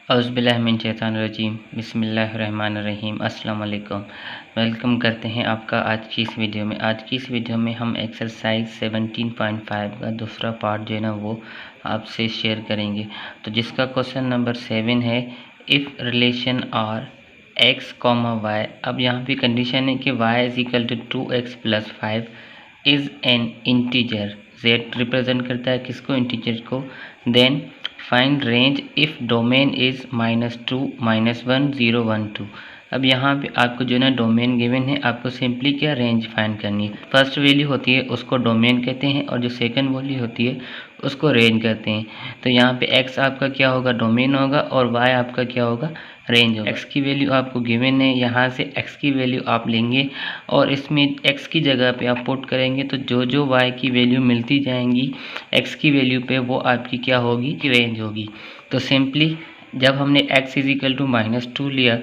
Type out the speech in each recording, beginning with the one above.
औज़ुबिल्लाहिमिनश्शैतानिर्रजीम बिस्मिल्लाहिर्रहमानिर्रहीम अस्सलाम वालेकुम। वेलकम करते हैं आपका आज की इस वीडियो में। आज की इस वीडियो में हम एक्सरसाइज 17.5 का दूसरा पार्ट जो है ना वो आपसे शेयर करेंगे। तो जिसका क्वेश्चन नंबर 7 है, if relation R X comma Y. अब यहाँ पे कंडीशन है कि Y is equal to 2x + 5 is an integer. Z represent करता है किसको? इंटीजर को। Then find range if domain is -2, -1, 0, 1, 2। अब यहाँ पे आपको जो है ना डोमेन गिवन है, आपको सिंपली क्या रेंज फाइंड करनी है। फर्स्ट वैल्यू होती है उसको डोमेन कहते हैं और जो सेकंड वैल्यू होती है उसको रेंज कहते हैं। तो यहाँ पे x आपका क्या होगा? डोमेन होगा और y आपका क्या होगा? रेंज होगा। x की वैल्यू आपको गिवन है, यहाँ से x की वैल्यू आप लेंगे और इसमें x की जगह पे आप पुट करेंगे तो जो जो y की वैल्यू मिलती जाएंगी x की वैल्यू पे वो आपकी क्या होगी? रेंज होगी। तो सिंपली जब हमने x इज इक्वल टू -2 लिया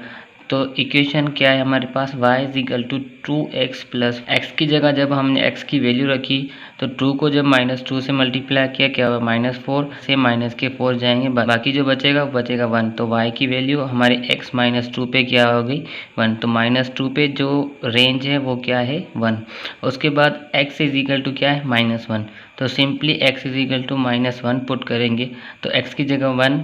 तो इक्वेशन क्या है हमारे पास? y is equal to 2x plus x की जगह जब हमने x की वैल्यू रखी तो 2 को जब -2 से मल्टीप्लाई किया क्या हुआ? -4 से -4 जाएंगे, बाकी जो बचेगा वो बचेगा 1। तो y की वैल्यू हमारे x -2 पे क्या हो गई? 1। तो -2 पे जो रेंज है वो क्या है? 1। उसके बाद x इज इक्वल टू क्या है? -1। तो simply x is equal to -1 put करेंगे तो x की जगह 1,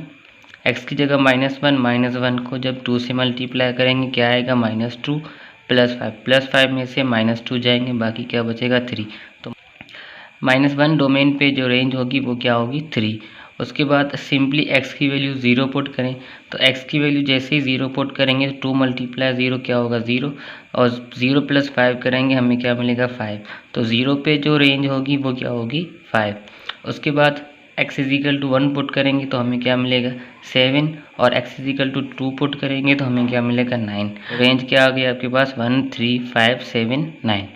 x की जगह -1 -1 को जब 2 से मल्टीप्लाई करेंगे क्या आएगा? -2 + 5 +5 में से -2 जाएंगे, बाकी क्या बचेगा? 3। तो -1 डोमेन पे जो रेंज होगी वो क्या होगी? 3। उसके बाद सिंपली x की वैल्यू 0 पुट करें तो x की वैल्यू जैसे ही 0 पुट करेंगे तो 2 × 0 क्या होगा? 0 और 0 + 5 करेंगे हमें क्या मिलेगा? 5। तो 0 पे जो रेंज होगी वो क्या होगी? 5। उसके बाद x is equal to 1 put करेंगे तो हमें क्या मिलेगा? 7 और x is equal to 2 put करेंगे तो हमें क्या मिलेगा? 9। रेंज क्या आ गई आपके पास? 1, 3, 5, 7, 9।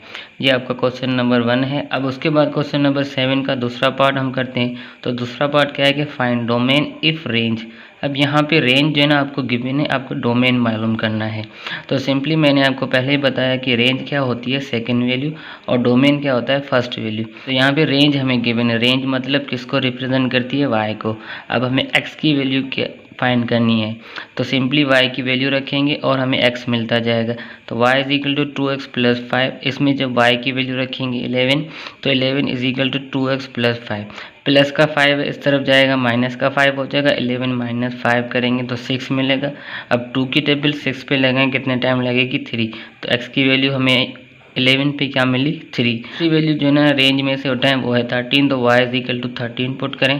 ये आपका क्वेश्चन नंबर 1 है। अब उसके बाद क्वेश्चन नंबर 7 का दूसरा पार्ट हम करते हैं। तो दूसरा पार्ट क्या है कि फाइंड डोमेन इफ़ रेंज। अब यहाँ पे रेंज जो है ना आपको गिवन है, आपको डोमेन मालूम करना है। तो सिंपली मैंने आपको पहले ही बताया कि रेंज क्या होती है? सेकंड वैल्यू, और डोमेन क्या होता है? First value. तो यहाँ पे रेंज हमें गिवन है। रेंज मतलब किसको रिप्रेजेंट करती है? y को। अब हमें x की वैल्यू क्या फाइंड करनी है तो सिंपली y की वैल्यू रखेंगे और हमें x मिलता जाएगा। तो y is equal to 2x + 5। इसमें जब y की वैल्यू रखेंगे 11 तो 11 is equal to 2x + 5। Plus का 5 इस तरफ जाएगा, माइनस का 5 हो जाएगा। 11 - 5 करेंगे तो 6 मिलेगा। अब 2 की टेबल 6 पे लगाएं, कितने टाइम लगेगी? 3। तो x की वैल्यू हमें 11 पे क्या मिली? 3। दूसरी वैल्यू जो है ना रेंज में से उठाएं वो है 13। तो y is equal to 13 put करें,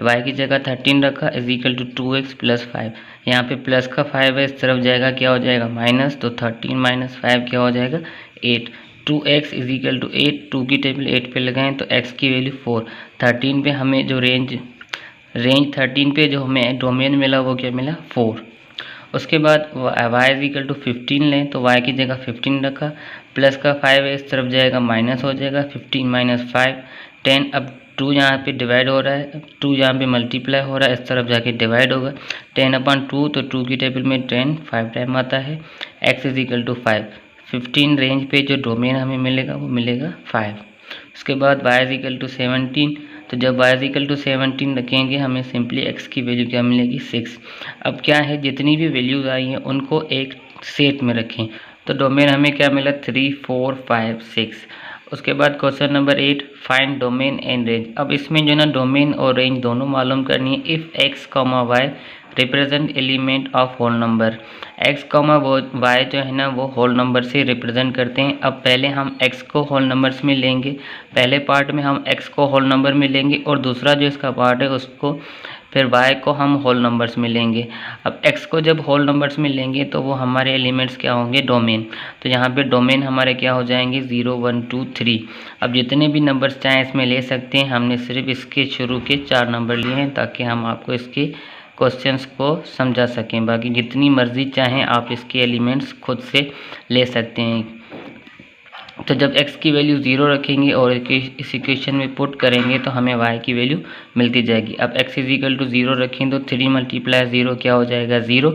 y की जगह 13 रखा इज इक्वल टू 2x + 5। यहाँ पे प्लस का 5 है, इस तरफ जाएगा क्या हो जाएगा? माइनस। तो 13 - 5 क्या हो जाएगा? 8। 2x is equal to 8। 2 की टेबल 8 पे लगाएं तो x की वैल्यू 4। 13 पे हमें जो रेंज 13 पे जो हमें डोमेन मिला वो क्या मिला? 4। उसके बाद y इज इक्वल टू 15 लें तो y की जगह 15 रखा, प्लस का 5 है इस तरफ जाएगा, माइनस हो जाएगा। 15 - 5 10। अब 2 यहाँ पे डिवाइड हो रहा है, 2 यहाँ पे मल्टीप्लाई हो रहा है, इस तरफ जाके डिवाइड होगा। 10/2 तो 2 की टेबल में 10 5 टाइम आता है। x is equal to 5। 15 range पे जो डोमेन हमें मिलेगा वो मिलेगा 5। उसके बाद y इज इक्वल टू 17। तो जब y इज इक्वल टू 17 रखेंगे हमें सिंपली x की वैल्यू क्या मिलेगी? 6। अब क्या है, जितनी भी वैल्यूज़ आई हैं उनको एक सेट में रखें। तो डोमेन हमें क्या मिला? 3, 4, 5, 6। उसके बाद question number 8, find domain and range. अब इसमें जो ना डोमेन और रेंज दोनों मालूम करनी है। If x, y represent element of whole number. x, y जो है ना वो होल नंबर से रिप्रेजेंट करते हैं। अब पहले हम x को होल नंबर्स में लेंगे, पहले पार्ट में हम x को होल नंबर में लेंगे और दूसरा जो इसका पार्ट है उसको फिर y को हम होल नंबर्स में लेंगे। अब x को जब होल नंबर्स में लेंगे तो वो हमारे एलिमेंट्स क्या होंगे? डोमेन। तो यहाँ पे डोमेन हमारे क्या हो जाएंगे? 0, 1, 2, 3। अब जितने भी नंबर्स चाहें इसमें ले सकते हैं, हमने सिर्फ इसके शुरू के 4 नंबर लिए हैं ताकि हम आपको इसके क्वेश्चंस को समझा सकें। बाकी जितनी मर्ज़ी चाहें आप इसके एलिमेंट्स खुद से ले सकते हैं। तो जब x की वैल्यू 0 रखेंगे और इस इक्वेशन में पुट करेंगे तो हमें y की वैल्यू मिलती जाएगी। अब x इज इक्वल टू 0 रखें तो 3 × 0 क्या हो जाएगा? 0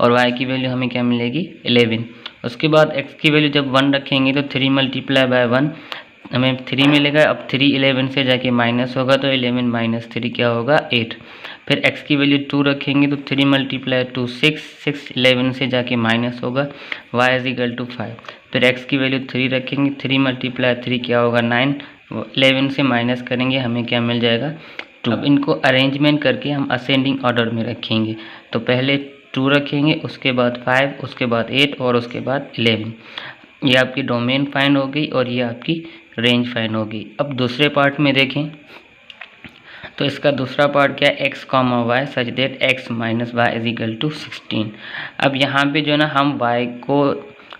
और y की वैल्यू हमें क्या मिलेगी? 11। उसके बाद x की वैल्यू जब 1 रखेंगे तो 3 × 1 हमें 3 मिलेगा। अब 3 11 से जाके माइनस होगा तो 11 माइनस 3 क्या होगा 8। फिर x की वैल्यू 2 रखेंगे तो 3 मल्टीप्लाई 2 6, 6 11 से जाके माइनस होगा, y इज इक्वल टू 5। फिर x की वैल्यू 3 रखेंगे, 3 मल्टीप्लाई 3 क्या होगा 9, 11 से माइनस करेंगे हमें क्या मिल जाएगा 2। अब इनको अरेंजमेंट करके हम असेंडिंग ऑर्डर में रखेंगे। तो पहले 2 रखेंगे, उसके बाद 5, उसके बाद 8 और उसके बाद 11। ये आपकी डोमेन फाइंड हो गई और ये आपकी रेंज फाइंड हो गई। अब दूसरे पार्ट में देखें तो इसका दूसरा पार्ट क्या है, x comma Y such that x minus Y is equal to 16। अब यहाँ पे जो है ना हम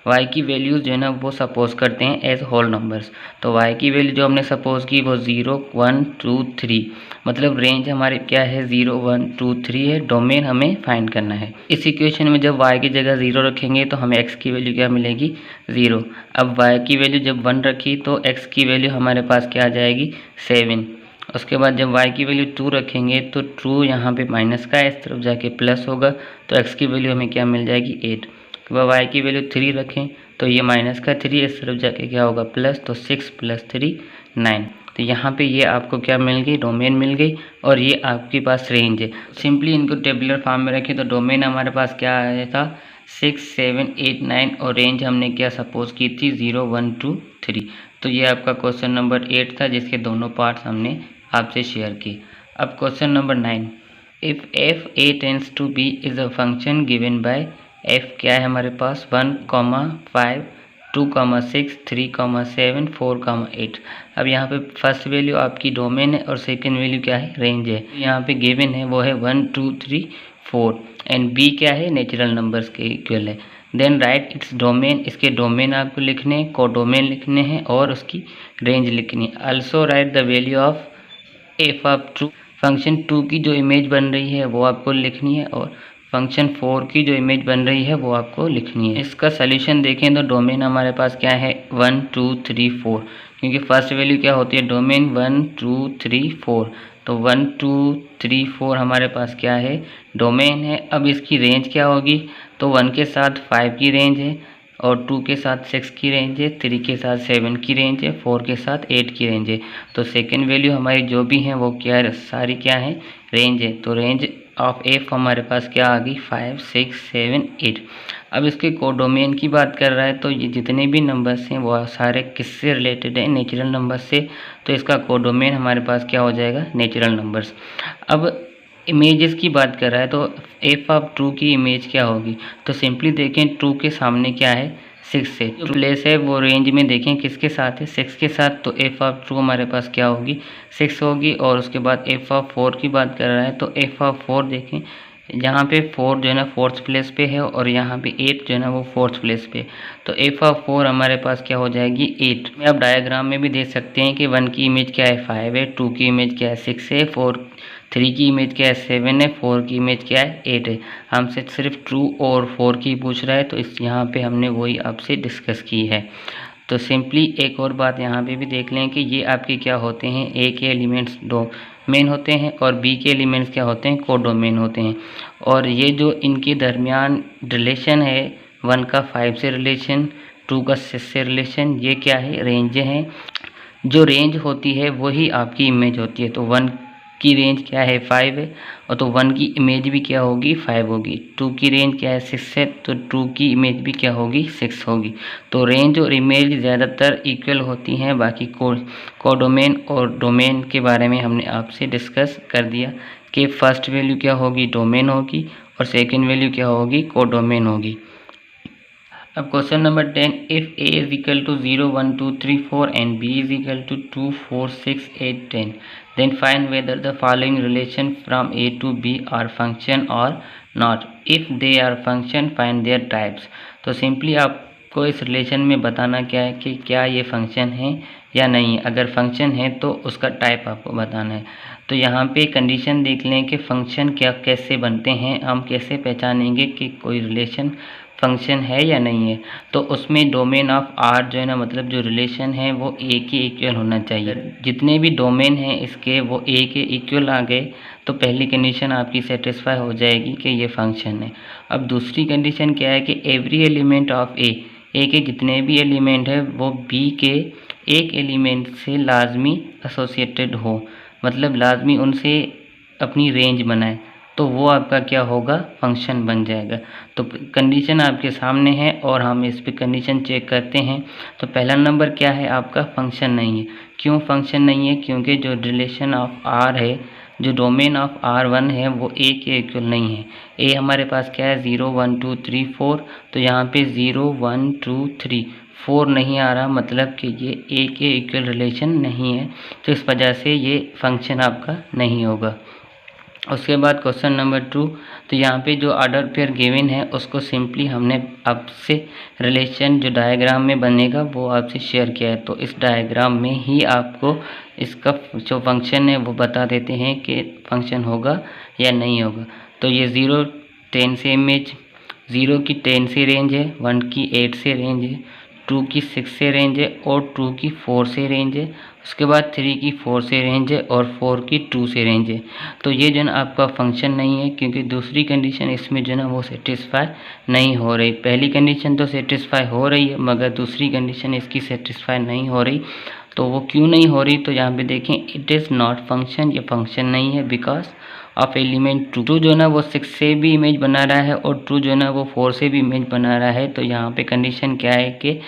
y की वैल्यूज़ जो है ना वो सपोज करते हैं एज होल नंबर्स। तो y की वैल्यू जो हमने सपोज की वो 0 1 2 3, मतलब रेंज हमारी क्या है 0 1 2 3 है। डोमेन हमें फाइंड करना है। इस इक्वेशन में जब y की जगह 0 रखेंगे तो हमें x की वैल्यू क्या मिलेगी 0। अब y की वैल्यू जब 1 रखी तो x की वैल्यू हमारे पास क्या आ जाएगी 7। उसके बाद जब y की वैल्यू 2 रखेंगे तो 2 यहाँ पे माइनस का इस तरफ जाके प्लस होगा तो x की वैल्यू हमें क्या मिल जाएगी 8। तो वह y की वैल्यू 3 रखें तो ये माइनस का 3 इस तरफ जाके क्या होगा प्लस, तो 6 प्लस 3 9। तो यहाँ पे ये आपको क्या मिल गई डोमेन मिल गई और ये आपके पास रेंज है। सिंपली इनको टेबुलर फॉर्म में रखें तो डोमेन हमारे पास क्या आया था 6 7 8 9 और रेंज हमने क्या सपोज की थी 0 1 2 3। तो ये आपका क्वेश्चन नंबर 8 था जिसके दोनों पार्ट्स हमने आपसे शेयर की। अब question number 9, if F A tends to B is a function given by F क्या है हमारे पास 1, 5, 2, 6, 3, 7, 4, 8। अब यहाँ पे फर्स्ट वैल्यू आपकी डोमेन है और सेकंड वैल्यू क्या है रेंज है। यहाँ पे गिवन है वो है 1 2 3 4 एंड बी क्या है नेचुरल नंबर्स के इक्वल है। देन राइट इट्स डोमेन, इसके डोमेन आपको लिखने हैं, कोडोमेन लिखने हैं और उसकी रेंज लिखनी है। Also right the value of F of true, function 2 की जो इमेज बन रही है वो आपको लिखनी है और फंक्शन 4 की जो इमेज बन रही है वो आपको लिखनी है। इसका सलूशन देखें तो डोमेन हमारे पास क्या है 1 2 3 4, क्योंकि फर्स्ट वैल्यू क्या होती है डोमेन 1 2 3 4, तो 1 2 3 4 हमारे पास क्या है डोमेन है। अब इसकी रेंज क्या होगी, तो 1 के साथ 5 की रेंज है और 2 के साथ 6 की रेंज है, 3 के साथ 7 की रेंज है, 4 के साथ 8 की रेंज है। तो सेकेंड वैल्यू हमारी जो भी हैं वो क्या है सारी क्या है रेंज है। तो रेंज ऑफ एफ हमारे पास क्या आ गई 5 6 7 8। अब इसके कोडोमेन की बात कर रहा है तो ये जितने भी नंबर्स हैं वो सारे किससे रिलेटेड हैं नेचुरल नंबर से। तो इसका कोडोमेन हमारे पास क्या हो जाएगा नेचुरल नंबर्स। अब इमेजेस की बात कर रहा है तो एफ ऑफ ट्रू की इमेज क्या होगी, तो सिंपली देखें ट्रू के सामने क्या है 6 है, जो प्लेस है वो रेंज में देखें किसके साथ है 6 के साथ। तो एफ ऑफ ट्रू हमारे पास क्या होगी 6 होगी। और उसके बाद एफ ऑफ 4 की बात कर रहा है तो एफ ऑफ 4 देखें यहाँ पे 4 जो है ना 4th प्लेस पे है और यहाँ पे 8 जो है ना वो 4th प्लेस पे। तो एफ ऑफ 4 हमारे पास क्या हो जाएगी 8। में आप डायग्राम में भी देख सकते हैं कि 1 की इमेज क्या है 5 है, 2 की इमेज क्या है 6 है, 3 की इमेज क्या है 7 है, 4 की इमेज क्या है 8 है। हमसे सिर्फ ट्रू और 4 की पूछ रहा है तो इस यहाँ पे हमने वही आपसे डिस्कस की है। तो सिंपली एक और बात यहाँ पे भी देख लें कि ये आपके क्या होते हैं ए के एलिमेंट्स डोमेन होते हैं और बी के एलिमेंट्स क्या होते हैं कोडोमेन होते हैं। और ये जो इनके दरमियान रिलेशन है 1 का 5 से रिलेशन, 2 का 6 से रिलेशन, ये क्या है रेंज है। जो रेंज होती है वही आपकी इमेज होती है। तो 1 की रेंज क्या है 5 है और तो 1 की इमेज भी क्या होगी 5 होगी। 2 की रेंज क्या है 6 है तो 2 की इमेज भी क्या होगी 6 होगी। तो रेंज और इमेज ज़्यादातर इक्वल होती हैं। बाकी कोडोमेन और डोमेन के बारे में हमने आपसे डिस्कस कर दिया कि फर्स्ट वैल्यू क्या होगी डोमेन होगी और सेकेंड वैल्यू क्या होगी कोडोमेन होगी। अब question number 10, if A is equal to 0 1 2 3 4 and B is equal to 2 4 6 8 10, then find whether the following relation from A to B are function or not. If they are function, find their types. तो simply आपको इस relation में बताना क्या है कि क्या ये फंक्शन है या नहीं। अगर फंक्शन है तो उसका टाइप आपको बताना है। तो यहाँ पे कंडीशन देख लें कि फंक्शन क्या कैसे बनते हैं, हम कैसे पहचानेंगे कि कोई रिलेशन फंक्शन है या नहीं है। तो उसमें डोमेन ऑफ आर जो है ना मतलब जो रिलेशन है वो ए के इक्वल होना चाहिए। जितने भी डोमेन हैं इसके वो ए के इक्वल आ गए तो पहली कंडीशन आपकी सेटिस्फाई हो जाएगी कि ये फंक्शन है। अब दूसरी कंडीशन क्या है कि एवरी एलिमेंट ऑफ ए के जितने भी एलिमेंट है वो बी के एक एलिमेंट से लाजमी एसोसिएटेड हो, मतलब लाजमी उनसे अपनी रेंज बनाए, तो वो आपका क्या होगा, फंक्शन बन जाएगा। तो कंडीशन आपके सामने है और हम इस पे कंडीशन चेक करते हैं। तो पहला नंबर क्या है आपका, फंक्शन नहीं है। क्यों फंक्शन नहीं है, क्योंकि जो रिलेशन ऑफ आर है, जो डोमेन ऑफ R1 है वो ए के इक्वल नहीं है। ए हमारे पास क्या है, 0 1 2 3 4, तो यहाँ पे 0 1 2 3 4 नहीं आ रहा, मतलब कि ये ए के इक्वल रिलेशन नहीं है, तो इस वजह से ये फंक्शन आपका नहीं होगा। उसके बाद क्वेश्चन नंबर 2, तो यहाँ पे जो ऑर्डर पेयर गिवन है उसको सिंपली हमने आपसे रिलेशन जो डायग्राम में बनेगा वो आपसे शेयर किया है, तो इस डायग्राम में ही आपको इसका जो फंक्शन है वो बता देते हैं कि फंक्शन होगा या नहीं होगा। तो ये 0 10 से इमेज, 0 की 10 से रेंज है, 1 की 8 से रेंज है, 2 की 6 से रेंज है और 2 की 4 से रेंज है। उसके बाद 3 की 4 से रेंज है और 4 की 2 से रेंज है। तो ये जो है आपका फंक्शन नहीं है, क्योंकि दूसरी कंडीशन इसमें जो है वो सेटिस्फाई नहीं हो रही। पहली कंडीशन तो सेटिस्फाई हो रही है मगर दूसरी कंडीशन इसकी सेटिस्फाई नहीं हो रही। तो वो क्यों नहीं हो रही, तो यहाँ पे देखें, इट इज़ नॉट फंक्शन, ये फंक्शन नहीं है बिकॉज ऑफ एलिमेंट 2 जो है ना वो 6 से भी इमेज बना रहा है और 2 जो है ना वो 4 से भी इमेज बना रहा है। तो यहाँ पे कंडीशन क्या है कि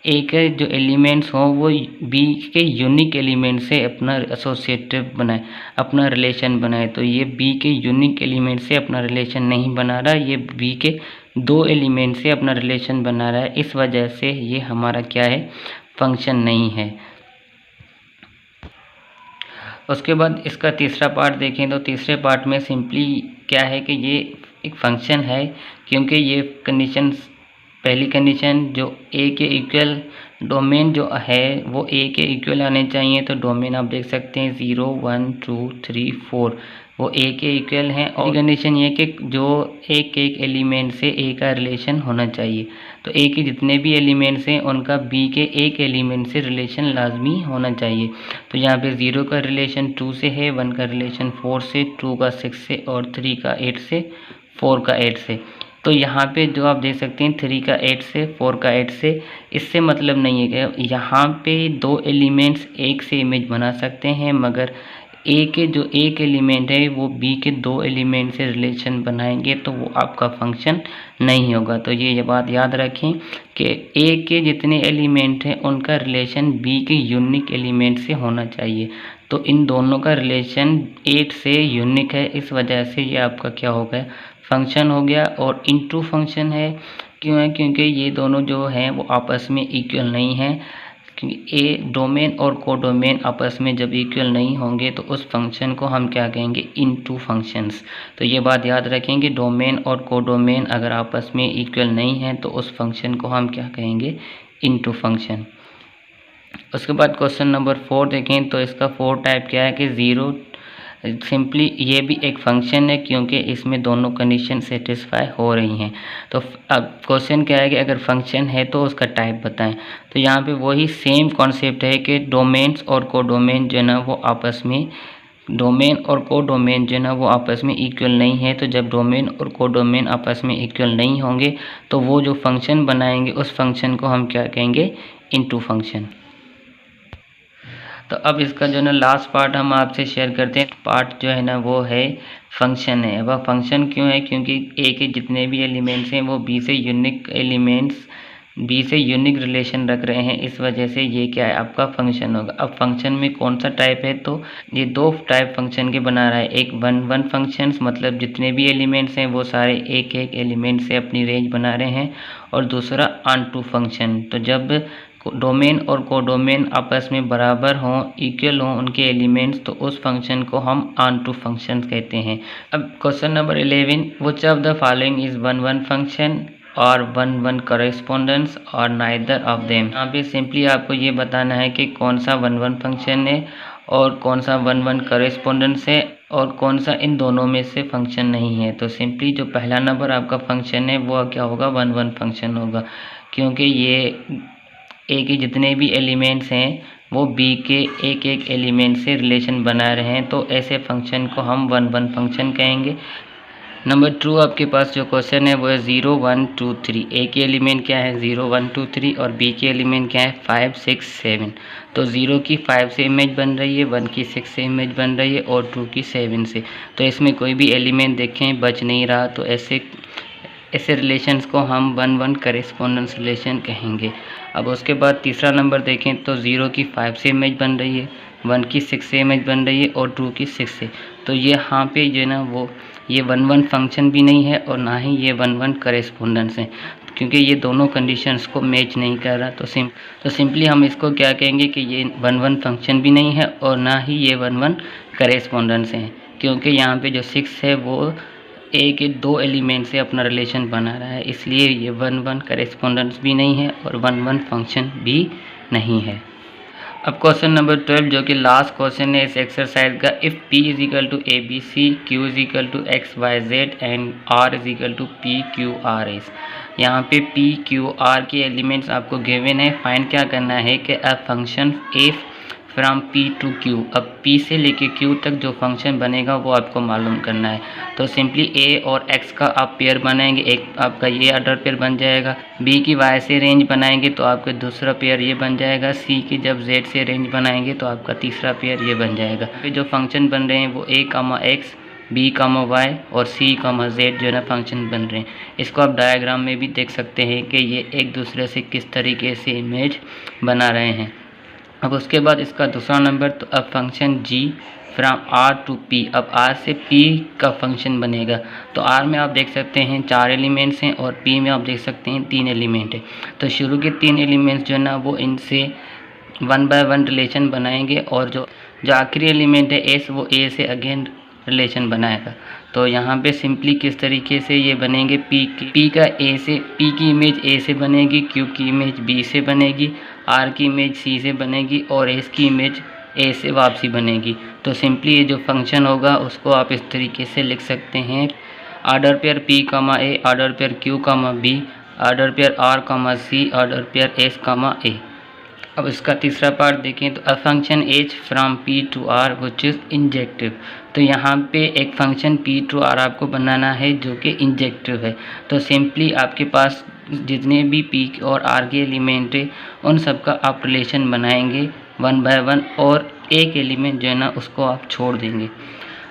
ए के जो एलिमेंट्स हों वो बी के यूनिक एलिमेंट से अपना एसोसिएटिव बनाए, अपना रिलेशन बनाए। तो ये बी के यूनिक एलिमेंट से अपना रिलेशन नहीं बना रहा, ये बी के 2 एलिमेंट से अपना रिलेशन बना रहा है, इस वजह से ये हमारा क्या है, फंक्शन नहीं है। उसके बाद इसका तीसरा पार्ट देखें, तो तीसरे पार्ट में सिंपली क्या है कि ये एक फंक्शन है, क्योंकि ये कंडीशन, पहली कंडीशन जो ए के इक्वल डोमेन जो है वो ए के इक्वल आने चाहिए। तो डोमेन आप देख सकते हैं 0 1 2 3 4 वो ए के इक्वल हैं। और कंडीशन ये कि जो एक एक एलिमेंट से ए का रिलेशन होना चाहिए। तो ए के जितने भी एलिमेंट्स हैं उनका बी के एक एलिमेंट से रिलेशन लाजमी होना चाहिए। तो यहाँ पे 0 का रिलेशन 2 से है, 1 का रिलेशन 4 से, 2 का 6 से और 3 का 8 से, 4 का 8 से। तो यहाँ पे जो आप देख सकते हैं 3 का 8 से, 4 का 8 से, इससे मतलब नहीं है कि यहाँ पे 2 एलिमेंट्स एक से इमेज बना सकते हैं, मगर ए के जो एक एलिमेंट है वो बी के 2 एलिमेंट से रिलेशन बनाएंगे तो वो आपका फंक्शन नहीं होगा। तो ये बात याद रखें कि ए के जितने एलिमेंट हैं उनका रिलेशन बी के यूनिक एलिमेंट से होना चाहिए। तो इन दोनों का रिलेशन 8 से यूनिक है, इस वजह से ये आपका क्या हो गया, फंक्शन हो गया। और इनटू फंक्शन है, क्यों है, क्योंकि ये दोनों जो हैं वो आपस में इक्वल नहीं हैं। क्योंकि ए डोमेन और कोडोमेन आपस में जब इक्वल नहीं होंगे तो उस फंक्शन को हम क्या कहेंगे, इनटू फंक्शंस। तो ये बात याद रखेंगे, डोमेन और कोडोमेन अगर आपस में इक्वल नहीं है तो उस फंक्शन को हम क्या कहेंगे, इनटू फंक्शन। उसके बाद क्वेश्चन नंबर 4 देखें, तो इसका 4 टाइप क्या है कि 0 सिंपली ये भी एक फंक्शन है, क्योंकि इसमें दोनों कंडीशन सेटिस्फाई हो रही हैं। तो अब क्वेश्चन क्या है कि अगर फंक्शन है तो उसका टाइप बताएं। तो यहाँ पे वही सेम कॉन्सेप्ट है कि डोमेन्स और कोडोमेन जो है ना वो आपस में, डोमेन और कोडोमेन जो है ना वो आपस में इक्वल नहीं है। तो जब डोमेन और कोडोमेन आपस में इक्वल नहीं होंगे तो वो जो फंक्शन बनाएंगे उस फंक्शन को हम क्या कहेंगे, इनटू फंक्शन। तो अब इसका जो है ना लास्ट पार्ट हम आपसे शेयर करते हैं। पार्ट जो है ना वो है फंक्शन है। वह फंक्शन क्यों है, क्योंकि ए के जितने भी एलिमेंट्स हैं वो बी से यूनिक एलिमेंट्स, बी से यूनिक रिलेशन रख रहे हैं, इस वजह से ये क्या है, आपका फंक्शन होगा। अब फंक्शन में कौन सा टाइप है, तो ये 2 टाइप फंक्शन के बना रहा है। एक 1 1 फंक्शंस, मतलब जितने भी एलिमेंट्स हैं वो सारे एक एक एलिमेंट से अपनी रेंज बना रहे हैं, और दूसरा ऑन टू फंक्शन। तो जब डोमेन और कोडोमेन आपस में बराबर हों, इक्वल हों उनके एलिमेंट्स, तो उस फंक्शन को हम ऑन टू फंक्शन कहते हैं। अब question number 11, which of the following is 1 1 function और 1 1 कॉरेस्पोंडेंस और नाइदर ऑफ देम। यहाँ पे सिंपली आपको ये बताना है कि कौन सा 1 1 फंक्शन है और कौन सा 1 1 कॉरेस्पोंडेंस है और कौन सा इन दोनों में से फंक्शन नहीं है। तो सिंपली जो पहला नंबर आपका फंक्शन है वो क्या होगा, 1 1 फंक्शन होगा, क्योंकि ये ए के जितने भी एलिमेंट्स हैं वो बी के एक एक एलिमेंट से रिलेशन बना रहे हैं, तो ऐसे फंक्शन को हम 1 1 फंक्शन कहेंगे। नंबर 2 आपके पास जो क्वेश्चन है वो है 0 1 2 3। ए के एलिमेंट क्या है 0 1 2 3 और बी के एलिमेंट क्या है 5 6 7। तो 0 की 5 से इमेज बन रही है, 1 की 6 से इमेज बन रही है और 2 की 7 से। तो इसमें कोई भी एलिमेंट देखें बच नहीं रहा, तो ऐसे रिलेशंस को हम 1 1 करेस्पॉन्डेंस रिलेशन कहेंगे। अब उसके बाद तीसरा नंबर देखें तो 0 की 5 से इमेज बन रही है, 1 की 6 से इमेज बन रही है और 2 की 6 से। तो ये यहाँ पे जो है ना वो ये 1 1 फंक्शन भी नहीं है और ना ही ये 1 1 करेस्पॉन्डेंस है, क्योंकि ये दोनों कंडीशंस को मैच नहीं कर रहा। तो सिंपली हम इसको क्या कहेंगे कि ये 1 1 फंक्शन भी नहीं है और ना ही ये 1 1 करेस्पॉन्डेंस है, क्योंकि यहाँ पे जो 6 है वो ए के 2 एलिमेंट से अपना रिलेशन बना रहा है, इसलिए ये 1 1 करेस्पॉन्डेंस भी नहीं है और 1 1 फंक्शन भी नहीं है। अब क्वेश्चन नंबर 12 जो कि लास्ट क्वेश्चन है इस एक्सरसाइज का, if P is equal to A B C, Q is equal to X Y Z and R is equal to P Q R S। यहाँ पे P Q R के elements आपको given है। Find क्या करना है कि a function F from P to Q। अब P से लेके Q तक जो फंक्शन बनेगा वो आपको मालूम करना है। तो सिंपली A और X का आप पेयर बनाएंगे, एक आपका ये ऑर्डर पेयर बन जाएगा। B की Y से रेंज बनाएंगे तो आपका दूसरा पेयर ये बन जाएगा। C की जब Z से रेंज बनाएंगे तो आपका तीसरा पेयर ये बन जाएगा। फिर जो फंक्शन बन रहे हैं वो A, X, B, Y और C, Z जो है ना फंक्शन बन रहे हैं। इसको आप डायग्राम में भी देख सकते हैं कि ये एक दूसरे से किस तरीके से इमेज बना रहे हैं। अब उसके बाद इसका दूसरा नंबर, तो अब function G from R to P। अब R से P का फंक्शन बनेगा। तो R में आप देख सकते हैं 4 एलिमेंट्स हैं और P में आप देख सकते हैं 3 एलिमेंट है। तो शुरू के 3 एलिमेंट्स जो है ना वो इनसे 1 बाय 1 रिलेशन बनाएंगे और जो आखिरी एलिमेंट है S वो A से अगेन रिलेशन बनाएगा। तो यहाँ पे सिंपली किस तरीके से ये बनेंगे, P का P की इमेज A से बनेगी, Q की इमेज B से बनेगी, R की इमेज C से बनेगी और S की इमेज A से वापसी बनेगी। तो सिंपली ये जो फंक्शन होगा उसको आप इस तरीके से लिख सकते हैं, order pair P, A, order pair Q, B, order pair R, C, order pair S, A। अब इसका तीसरा पार्ट देखें तो a function H from P to R which is injective. तो यहाँ पे एक फंक्शन P टू R आपको बनाना है जो कि इंजेक्टिव है। तो सिंपली आपके पास जितने भी P और R के एलिमेंट है उन सब का आप रिलेशन बनाएंगे 1 बाय 1 और एक एलिमेंट जो है ना उसको आप छोड़ देंगे।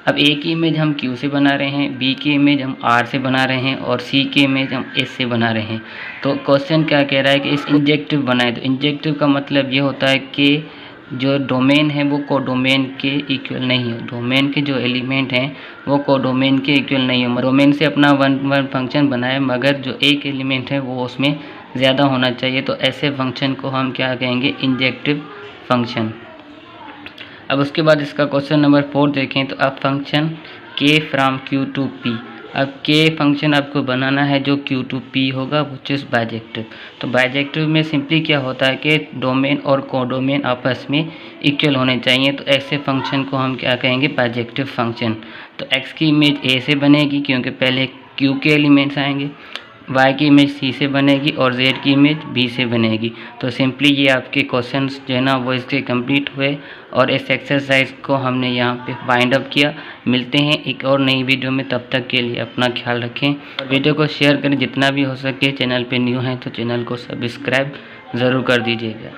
अब A की इमेज हम Q से बना रहे हैं, B की इमेज हम R से बना रहे हैं और C की इमेज हम S से बना रहे हैं। तो क्वेश्चन क्या कह रहा है कि इस इंजेक्टिव बनाए। तो इंजेक्टिव का मतलब ये होता है कि जो डोमेन है वो कोडोमेन के इक्वल नहीं है। डोमेन के जो एलिमेंट हैं वो कोडोमेन के इक्वल नहीं है। डोमेन से अपना 1 1 फंक्शन बनाए मगर जो एक एलिमेंट है वो उसमें ज़्यादा होना चाहिए। तो ऐसे फंक्शन को हम क्या कहेंगे, इंजेक्टिव फंक्शन। अब उसके बाद इसका क्वेश्चन नंबर 4 देखें तो अब function K from Q to P। अब K फंक्शन आपको बनाना है जो Q टू P होगा विच इज़ बाइजेक्टिव। तो बाइजेक्टिव में सिंपली क्या होता है कि डोमेन और कोडोमेन आपस में इक्वल होने चाहिए। तो ऐसे फंक्शन को हम क्या कहेंगे, बाइजेक्टिव फंक्शन। तो X की इमेज A से बनेगी क्योंकि पहले Q के एलिमेंट्स आएंगे, Y की इमेज C से बनेगी और Z की इमेज B से बनेगी। तो सिंपली ये आपके क्वेश्चंस जो है ना वो इसके कंप्लीट हुए और इस एक्सरसाइज को हमने यहाँ पे फाइंड अप किया। मिलते हैं एक और नई वीडियो में, तब तक के लिए अपना ख्याल रखें और वीडियो को शेयर करें जितना भी हो सके। चैनल पे न्यू हैं तो चैनल को सब्सक्राइब ज़रूर कर दीजिएगा।